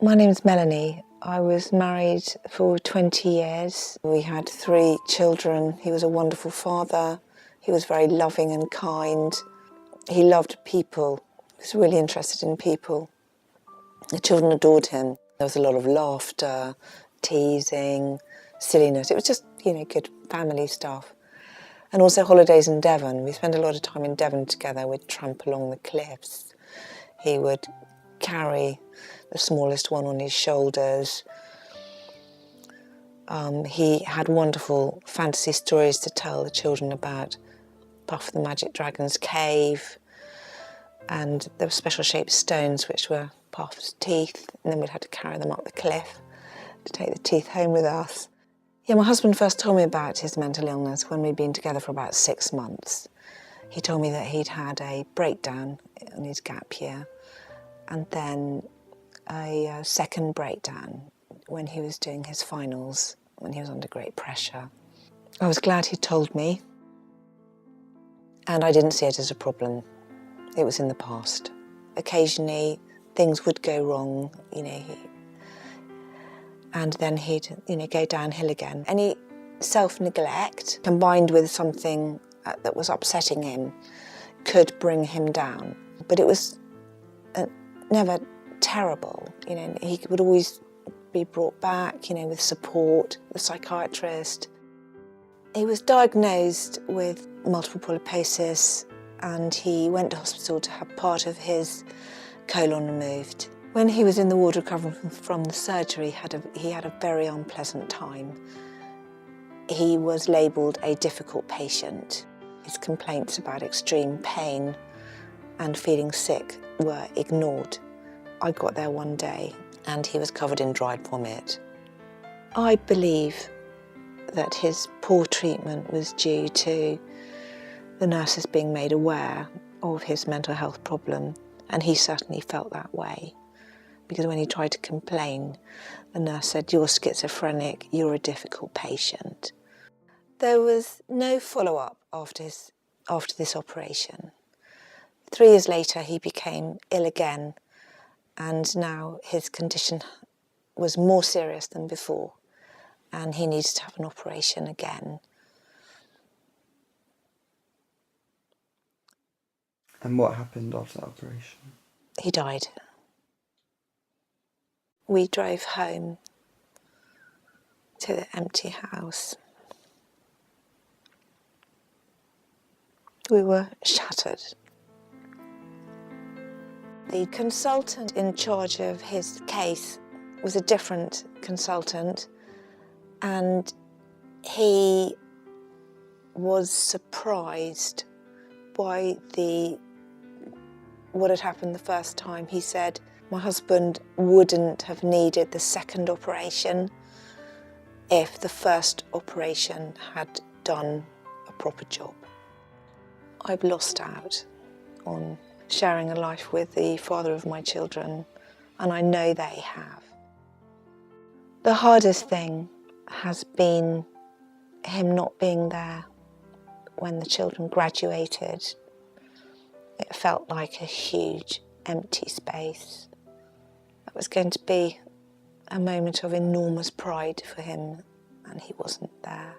My name's Melanie. I was married for 20 years. We had 3 children. He was a wonderful father. He was very loving and kind. He loved people. He was really interested in people. The children adored him. There was a lot of laughter, teasing, silliness. It was just, good family stuff. And also holidays in Devon. We spent a lot of time in Devon together. We'd tramp along the cliffs. He would carry the smallest one on his shoulders. He had wonderful fantasy stories to tell the children about Puff the Magic Dragon's cave, and there were special shaped stones which were Puff's teeth, and then we'd have to carry them up the cliff to take the teeth home with us. Yeah, my husband first told me about his mental illness when we'd been together for about 6 months. He told me that he'd had a breakdown in his gap year, and then a second breakdown when he was doing his finals, when he was under great pressure. I was glad he told me, and I didn't see it as a problem. It was in the past. Occasionally things would go wrong, and then he'd go downhill again. Any self-neglect combined with something that was upsetting him could bring him down. But it was never terrible. He would always be brought back, with support, the psychiatrist. He was diagnosed with multiple polyposis, and he went to hospital to have part of his colon removed. When he was in the ward recovering from the surgery, he had a very unpleasant time. He was labelled a difficult patient. His complaints about extreme pain and feeling sick were ignored. I got there one day and he was covered in dried vomit. I believe that his poor treatment was due to the nurses being made aware of his mental health problem, and he certainly felt that way. Because when he tried to complain, the nurse said, "You're schizophrenic, you're a difficult patient." There was no follow-up after this operation. 3 years later, he became ill again, and now his condition was more serious than before, and he needs to have an operation again. And what happened after that operation? He died. We drove home to the empty house. We were shattered. The consultant in charge of his case was a different consultant, and he was surprised by what had happened the first time. He said, "My husband wouldn't have needed the second operation if the first operation had done a proper job." I've lost out on sharing a life with the father of my children, and I know they have. The hardest thing has been him not being there when the children graduated. It felt like a huge empty space. That was going to be a moment of enormous pride for him, and he wasn't there.